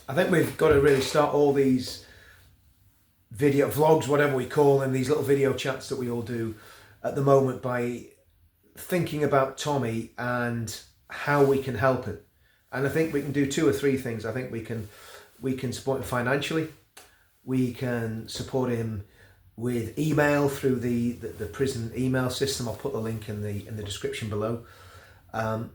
I think we've got to really start all these video vlogs, whatever we call them, these little video chats that we all do at the moment, by thinking about Tommy and how we can help him. And I think we can do two or three things. I think we can support him financially. We can support him with email through the prison email system. I'll put the link in the description below.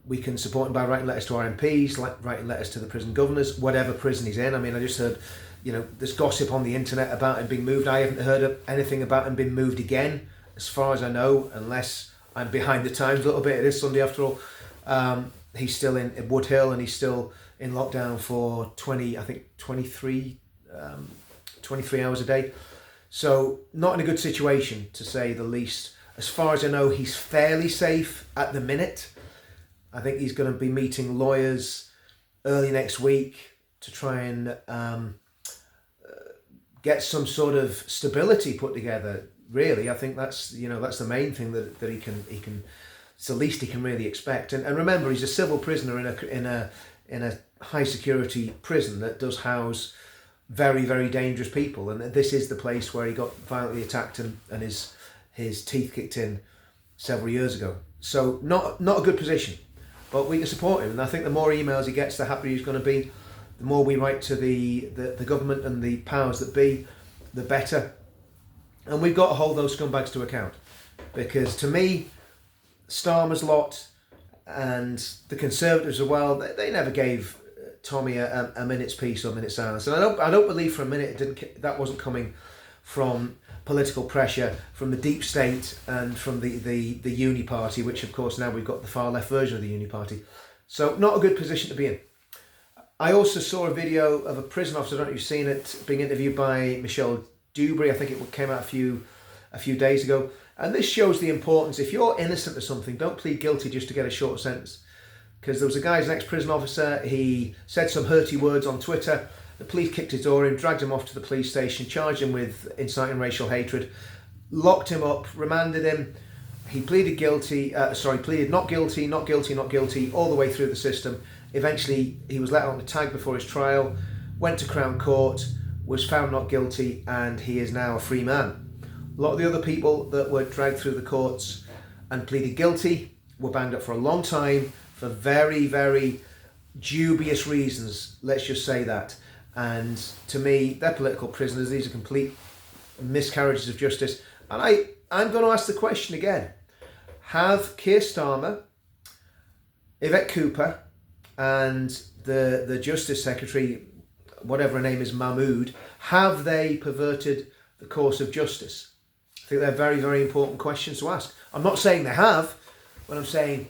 We can support him by writing letters to our MPs, writing letters to the prison governors, whatever prison he's in. I mean, I just heard, there's gossip on the internet about him being moved. I haven't heard of anything about him being moved again, as far as I know, unless I'm behind the times a little bit. It is Sunday after all. He's still in Woodhill, and he's still in lockdown for 23 hours a day. So not in a good situation, to say the least. As far as I know, he's fairly safe at the minute. I think he's going to be meeting lawyers early next week to try and get some sort of stability put together. Really, I think that's the main thing that he can. It's the least he can really expect. And remember, he's a civil prisoner in a high security prison that does house very, very dangerous people. And this is the place where he got violently attacked and his teeth kicked in several years ago. So not a good position, but we can support him. And I think the more emails he gets, the happier he's going to be. The more we write to the government and the powers that be, the better. And we've got to hold those scumbags to account, because to me, Starmer's lot and the Conservatives as well, they never gave Tommy a minute's peace or a minute's silence. And I don't believe for a minute that wasn't coming from political pressure from the deep state and from the Uni Party, which of course now we've got the far left version of the Uni Party. So not a good position to be in. I also saw a video of a prison officer, I don't know if you've seen it, being interviewed by Michelle Dewberry. I think it came out a few days ago. And this shows the importance. If you're innocent of something, don't plead guilty just to get a short sentence. Because there was a guy, his ex-prison officer, he said some hurty words on Twitter. The police kicked his door in, dragged him off to the police station, charged him with inciting racial hatred, locked him up, remanded him. He pleaded pleaded not guilty, not guilty, not guilty, all the way through the system. Eventually, he was let out on the tag before his trial, went to Crown Court, was found not guilty, and he is now a free man. A lot of the other people that were dragged through the courts and pleaded guilty were banged up for a long time for very, very dubious reasons, let's just say that. And to me, they're political prisoners. These are complete miscarriages of justice. And I'm going to ask the question again. Have Keir Starmer, Yvette Cooper, and the Justice Secretary, whatever her name is, Mahmood, have they perverted the course of justice? I think they're very, very important questions to ask. I'm not saying they have, but I'm saying,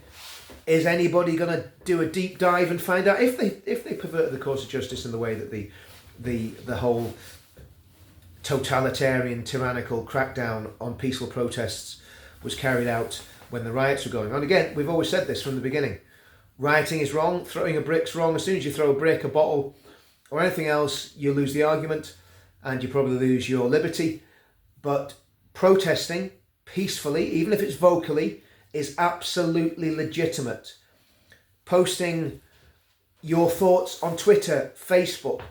is anybody going to do a deep dive and find out if they perverted the course of justice in the way that the whole totalitarian, tyrannical crackdown on peaceful protests was carried out when the riots were going on? Again, we've always said this from the beginning. Rioting is wrong. Throwing a brick's wrong. As soon as you throw a brick, a bottle, or anything else, you lose the argument, and you probably lose your liberty. But protesting peacefully, even if it's vocally, is absolutely legitimate. Posting your thoughts on Twitter, Facebook,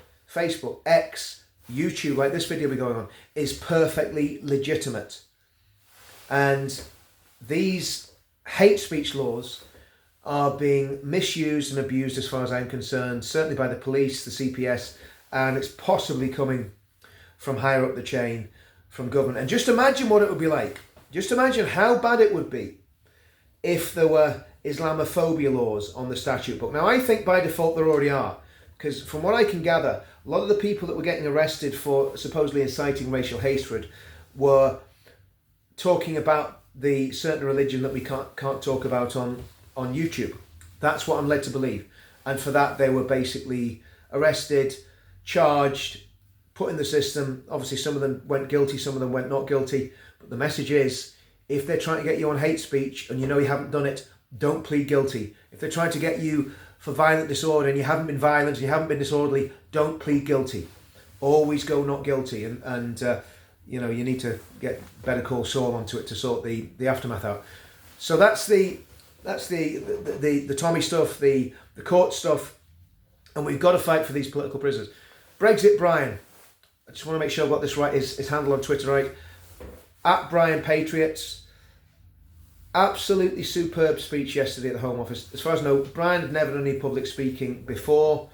X, YouTube, like this video we're going on, is perfectly legitimate. And these hate speech laws are being misused and abused, as far as I'm concerned, certainly by the police, the CPS, and it's possibly coming from higher up the chain, from government. And just imagine what it would be like. Just imagine how bad it would be if there were Islamophobia laws on the statute book. Now, I think by default there already are, because from what I can gather, a lot of the people that were getting arrested for supposedly inciting racial hatred were talking about the certain religion that we can't talk about on YouTube. That's what I'm led to believe. And for that, they were basically arrested, charged, put in the system. Obviously, some of them went guilty, some of them went not guilty. But the message is, if they're trying to get you on hate speech and you know you haven't done it, don't plead guilty. If they're trying to get you for violent disorder and you haven't been violent and you haven't been disorderly, don't plead guilty. Always go not guilty. And you need to get Better Call Saul onto it to sort the aftermath out. So that's the Tommy stuff, the court stuff. and we've got to fight for these political prisoners. Brexit Brian, I just want to make sure I've got this right, his handle on Twitter right, at Brian Patriots. Absolutely superb speech yesterday at the Home Office. As far as I know, Brian had never done any public speaking before.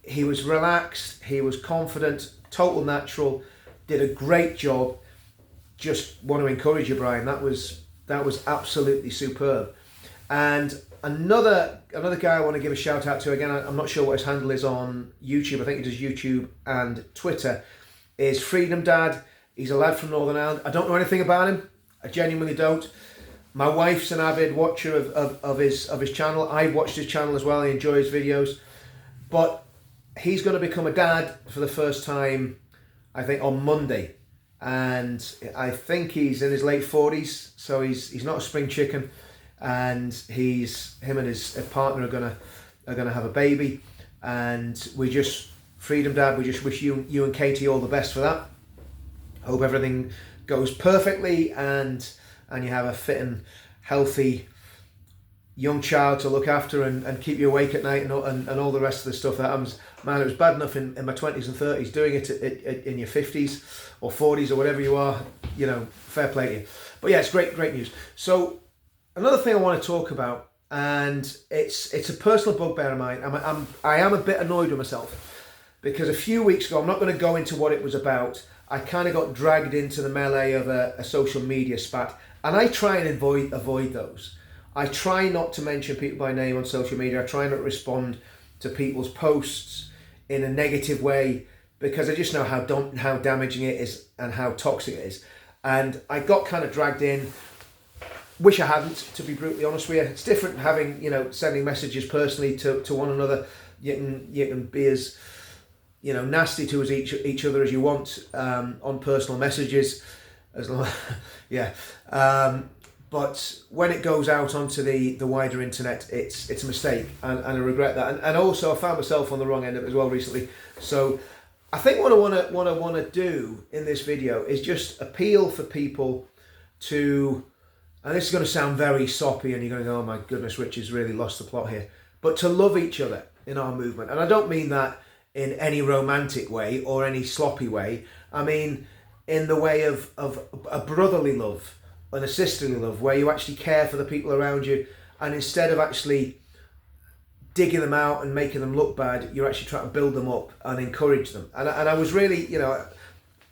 He was relaxed, he was confident, total natural, did a great job. Just want to encourage you, Brian. That was absolutely superb. And another guy I want to give a shout out to, again, I'm not sure what his handle is on YouTube. I think he does YouTube and Twitter, is Freedom Dad. He's a lad from Northern Ireland. I don't know anything about him. I genuinely don't. My wife's an avid watcher of his channel. I've watched his channel as well. I enjoy his videos. But he's going to become a dad for the first time, I think, on Monday. And I think he's in his late 40s, so he's not a spring chicken. And him and his partner are gonna have a baby. And Freedom Dad, we just wish you and Katie all the best for that. Hope everything goes perfectly and you have a fit and healthy young child to look after and keep you awake at night and all the rest of the stuff that happens. Man, it was bad enough in my 20s and 30s. Doing it in your 50s or 40s or whatever you are, fair play to you. But yeah, it's great news. So another thing I want to talk about, and it's a personal bugbear of mine. I am a bit annoyed with myself because a few weeks ago, I'm not going to go into what it was about. I kind of got dragged into the melee of a social media spat, and I try and avoid those. I try not to mention people by name on social media. I try not to respond to people's posts in a negative way because I just know how damaging it is and how toxic it is. And I got kind of dragged in. Wish I hadn't, to be brutally honest with you. It's different having, sending messages personally to one another. You can be as, nasty to each other as you want on personal messages. As long, yeah. But when it goes out onto the wider internet, it's a mistake, and I regret that. And also, I found myself on the wrong end of it as well recently. So, I think what I want to do in this video is just appeal for people to, and this is going to sound very soppy, and you're going to go, "Oh my goodness, Rich has really lost the plot here." But to love each other in our movement, and I don't mean that in any romantic way or any sloppy way. I mean in the way of a brotherly love and a sisterly love, where you actually care for the people around you, and instead of actually digging them out and making them look bad, you're actually trying to build them up and encourage them. And I was really,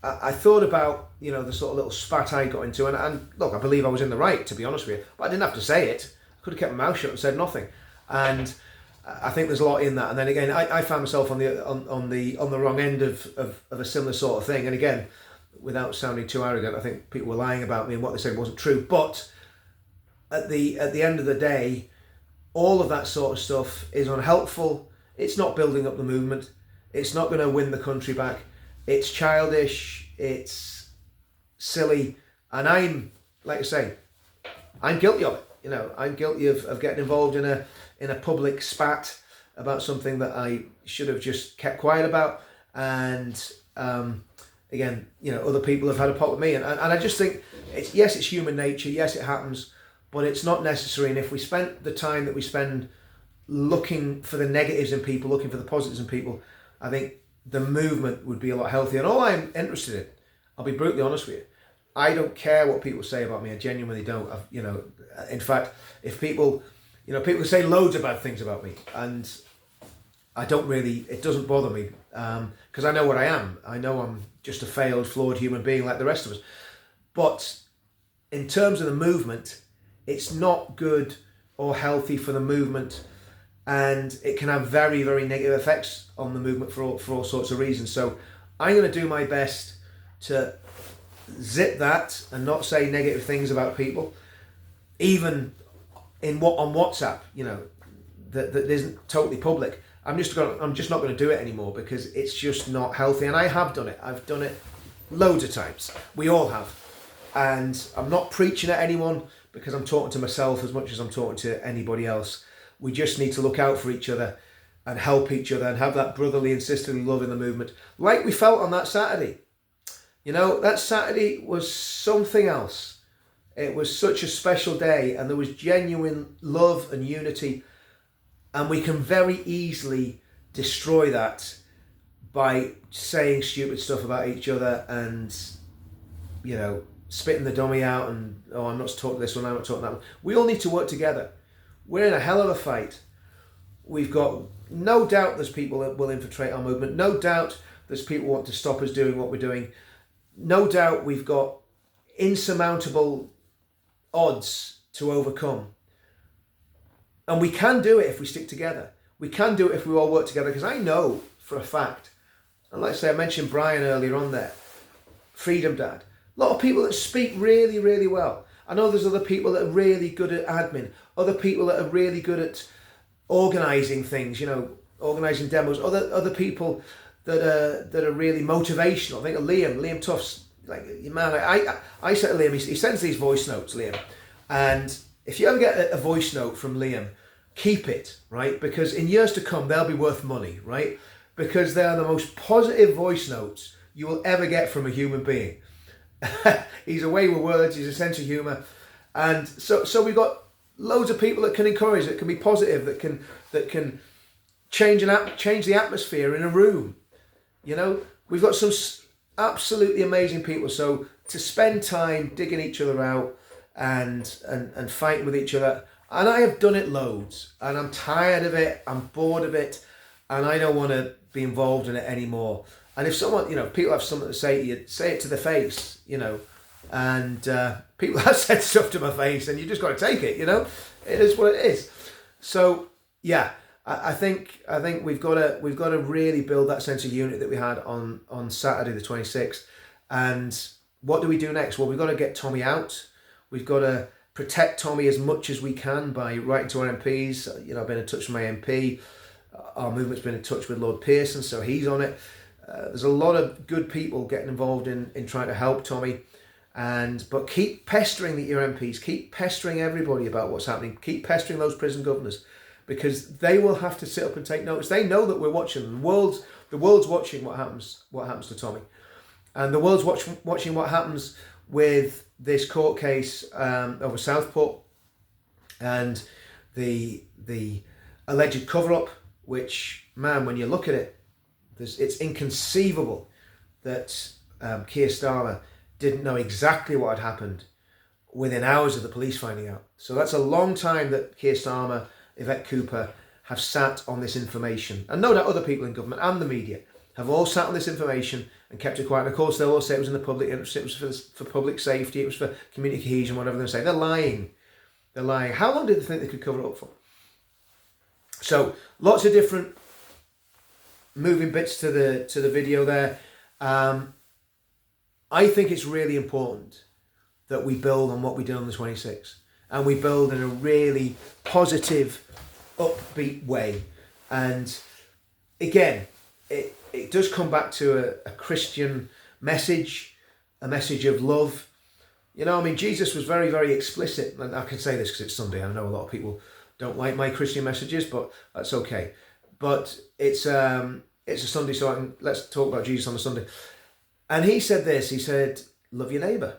I thought about, the sort of little spat I got into, and look, I believe I was in the right, to be honest with you, but I didn't have to say it. I could have kept my mouth shut and said nothing. And I think there's a lot in that. And then again, I found myself on the wrong end of a similar sort of thing. And again, without sounding too arrogant, I think people were lying about me and what they said wasn't true. But at the end of the day, all of that sort of stuff is unhelpful. It's not building up the movement. It's not going to win the country back. It's childish. It's silly. And I'm, like I say, I'm guilty of it. I'm guilty of getting involved in a public spat about something that I should have just kept quiet about. And again, other people have had a pot with me, and I just think it's human nature. Yes, it happens, but it's not necessary. And if we spent the time that we spend looking for the negatives in people, looking for the positives in people, I think the movement would be a lot healthier. And all I'm interested in, I'll be brutally honest with you, I don't care what people say about me. I genuinely don't. In fact, if people say loads of bad things about me, and I don't really, it doesn't bother me, because I know what I am. I know I'm just a failed, flawed human being like the rest of us. But in terms of the movement, it's not good or healthy for the movement, and it can have very, very negative effects on the movement for all sorts of reasons. So I'm going to do my best to zip that and not say negative things about people, even on WhatsApp, that isn't totally public. I'm just not going to do it anymore because it's just not healthy. And I have done it. I've done it loads of times. We all have. And I'm not preaching at anyone because I'm talking to myself as much as I'm talking to anybody else. We just need to look out for each other and help each other and have that brotherly and sisterly love in the movement, like we felt on that Saturday. That Saturday was something else. It was such a special day, and there was genuine love and unity. And we can very easily destroy that by saying stupid stuff about each other and, you know, spitting the dummy out and, oh, I'm not talking this one, I'm not talking that one. We all need to work together. We're in a hell of a fight. We've got no doubt there's people that will infiltrate our movement. No doubt there's people who want to stop us doing what we're doing. No doubt we've got insurmountable odds to overcome. And we can do it if we stick together. We can do it if we all work together, because I know for a fact, and like I say, I mentioned Brian earlier on there, Freedom Dad. A lot of people that speak really, really well. I know there's other people that are really good at admin, other people that are really good at organising things, you know, organising demos, other people that are really motivational. I think of Liam Tuff's, like, man, I said to Liam, he sends these voice notes, Liam, and if you ever get a voice note from Liam, keep it, right? Because in years to come, they'll be worth money, right? Because they are the most positive voice notes you will ever get from a human being. He's a way with words, he's a sense of humour. And so we've got loads of people that can encourage, that can be positive, that can change the atmosphere in a room. You know, we've got some absolutely amazing people. So to spend time digging each other out and fighting with each other, and I have done it loads, and I'm tired of it, I'm bored of it, and I don't want to be involved in it anymore. And if someone, you know, people have something to say to you, say it to the face, you know. And people have said stuff to my face, and you just got to take it, you know. It is what it is. So yeah, I think we've got to really build that sense of unity that we had on Saturday the 26th. And what do we do next? Well, we've got to get Tommy out. We've got to protect Tommy as much as we can by writing to our MPs. You know, I've been in touch with my MP. Our movement's been in touch with Lord Pearson, so he's on it. There's a lot of good people getting involved in trying to help Tommy. But keep pestering your MPs, keep pestering everybody about what's happening, keep pestering those prison governors, because they will have to sit up and take notice. They know that we're watching. The world's watching what happens to Tommy, and the world's watching what happens with this court case over Southport and the alleged cover-up. Which, man, when you look at it, it's inconceivable that Keir Starmer didn't know exactly what had happened within hours of the police finding out. So that's a long time that Keir Starmer, Yvette Cooper have sat on this information. And no doubt other people in government and the media have all sat on this information and kept it quiet. And of course, they'll all say it was in the public interest, it was for public safety, it was for community cohesion, whatever they're saying. They're lying. They're lying. How long did they think they could cover it up for? So lots of different moving bits to the video there. I think it's really important that we build on what we did on the 26th, and we build in a really positive, upbeat way. And again, it does come back to a Christian message, a message of love. You know, I mean, Jesus was very, very explicit, and I can say this because it's Sunday. I know a lot of people don't like my Christian messages, but that's okay. But it's a Sunday, so let's talk about Jesus on a Sunday. And he said this. He said, "Love your neighbour."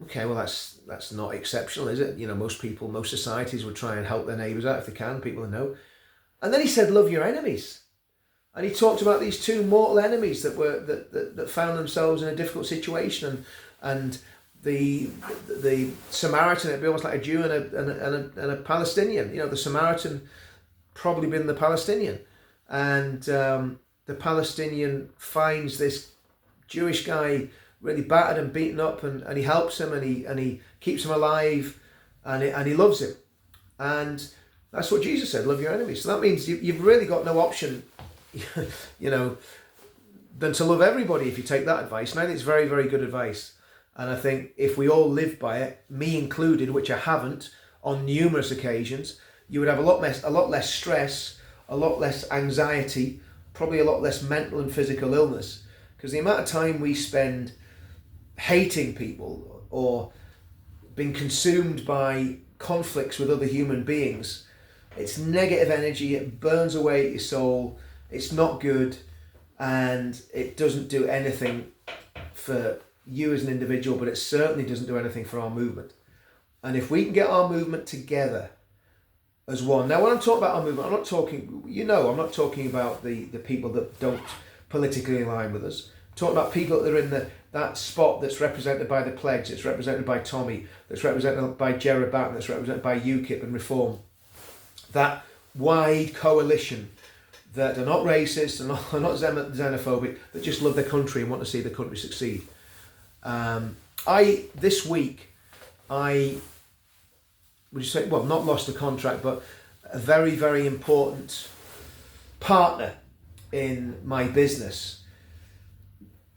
Okay, well that's not exceptional, is it? You know, most societies would try and help their neighbours out if they can. People who know. And then he said, "Love your enemies." And he talked about these two mortal enemies that found themselves in a difficult situation, and the Samaritan, it'd be almost like a Jew and a Palestinian. You know, the Samaritan probably been the Palestinian, and the Palestinian finds this Jewish guy really battered and beaten up, and he helps him, and he keeps him alive, and he loves him. And that's what Jesus said, love your enemies. So that means you've really got no option, you know, than to love everybody if you take that advice. And I think it's very, very good advice. And I think if we all live by it, me included, which I haven't on numerous occasions, you would have a lot less stress, a lot less anxiety, probably a lot less mental and physical illness. Because the amount of time we spend hating people or being consumed by conflicts with other human beings, it's negative energy, it burns away at your soul, it's not good, and it doesn't do anything for you as an individual, but it certainly doesn't do anything for our movement. And if we can get our movement together as one. Now, when I'm talking about our movement, I'm not talking, I'm not talking about the people that don't politically align with us. I'm talking about people that are in that spot that's represented by the Pledge, that's represented by Tommy, that's represented by Gerard Batten, that's represented by UKIP and Reform. That wide coalition that are not racist, are not xenophobic, that just love their country and want to see the country succeed. This week, would you say, well, not lost a contract, but a very, very important partner in my business.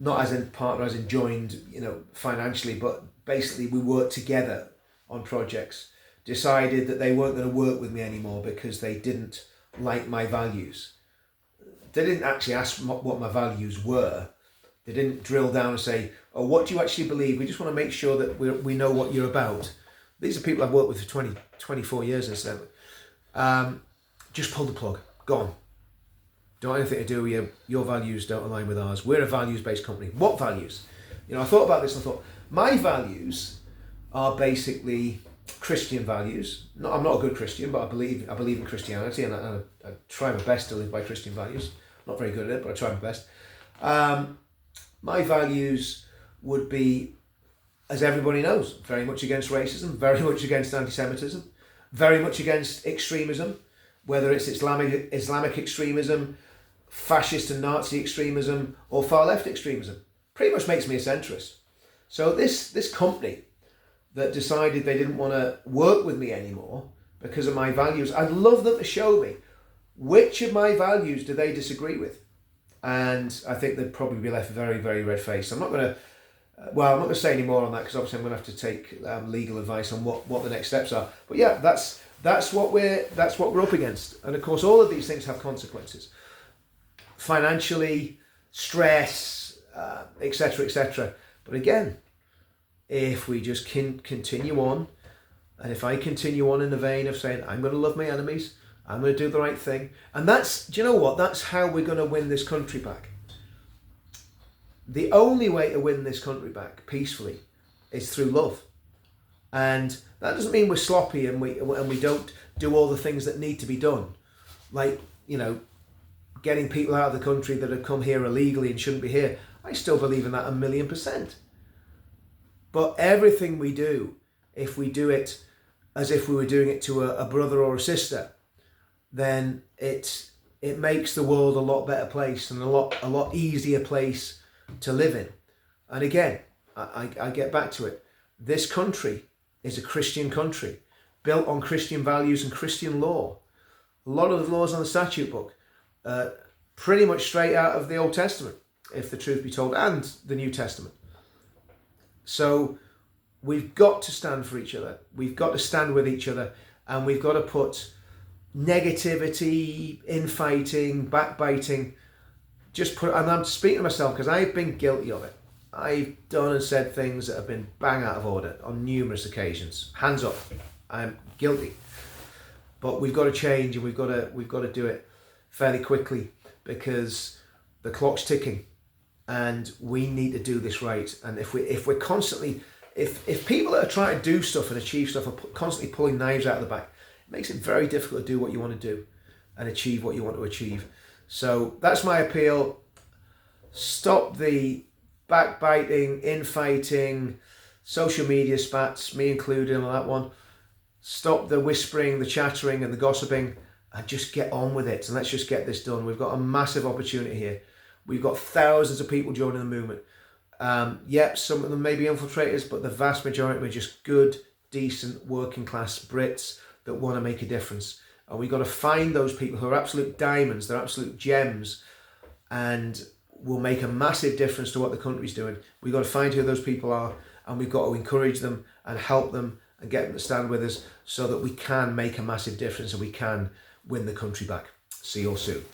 Not as in partner, as in joined, financially, but basically we worked together on projects. Decided that they weren't going to work with me anymore because they didn't like my values. They didn't actually ask what my values were. They didn't drill down and say, oh, what do you actually believe? We just want to make sure that we know what you're about. These are people I've worked with for 24 years incidentally. Just pull the plug. Gone. Don't have anything to do with your values don't align with ours. We're a values-based company. What values? I thought about this and I thought, my values are basically Christian values. No, I'm not a good Christian, but I believe in Christianity, and I try my best to live by Christian values. Not very good at it, but I try my best. My values would be, as everybody knows, very much against racism, very much against anti-Semitism, very much against extremism, whether it's Islamic extremism, fascist and Nazi extremism, or far left extremism. Pretty much makes me a centrist. So this company that decided they didn't want to work with me anymore because of my values, I'd love them to show me which of my values do they disagree with. And I think they'd probably be left very, very red-faced. I'm not going to say any more on that because obviously I'm going to have to take legal advice on what the next steps are. But yeah, that's what we're up against. And of course, all of these things have consequences. Financially, stress, etc., etc. But again, if we just continue on, and if I continue on in the vein of saying, I'm going to love my enemies, I'm going to do the right thing, and do you know what? That's how we're going to win this country back. The only way to win this country back peacefully is through love. And that doesn't mean we're sloppy and we don't do all the things that need to be done. Like, getting people out of the country that have come here illegally and shouldn't be here. I still believe in that 1,000,000%. But everything we do, if we do it as if we were doing it to a brother or a sister, then it makes the world a lot better place and a lot easier place to live in. And again, I get back to it. This country is a Christian country, built on Christian values and Christian law. A lot of the laws on the statute book, pretty much straight out of the Old Testament, if the truth be told, and the New Testament. So we've got to stand for each other. We've got to stand with each other, and we've got to put negativity, infighting, backbiting, and I'm speaking to myself because I've been guilty of it. I've done and said things that have been bang out of order on numerous occasions. Hands up, I'm guilty. But we've got to change, and we've got to do it fairly quickly because the clock's ticking, and we need to do this right. And if we're constantly, if people that are trying to do stuff and achieve stuff are constantly pulling knives out of the back, it makes it very difficult to do what you want to do and achieve what you want to achieve. So that's my appeal. Stop the backbiting, infighting, social media spats, me included on that one. Stop the whispering, the chattering and the gossiping, and just get on with it. And let's just get this done. We've got a massive opportunity here. We've got thousands of people joining the movement. Yep, some of them may be infiltrators, but the vast majority are just good, decent, working class Brits that want to make a difference. And we've got to find those people who are absolute diamonds, they're absolute gems, and will make a massive difference to what the country's doing. We've got to find who those people are, and we've got to encourage them and help them and get them to stand with us so that we can make a massive difference and we can win the country back. See you all soon.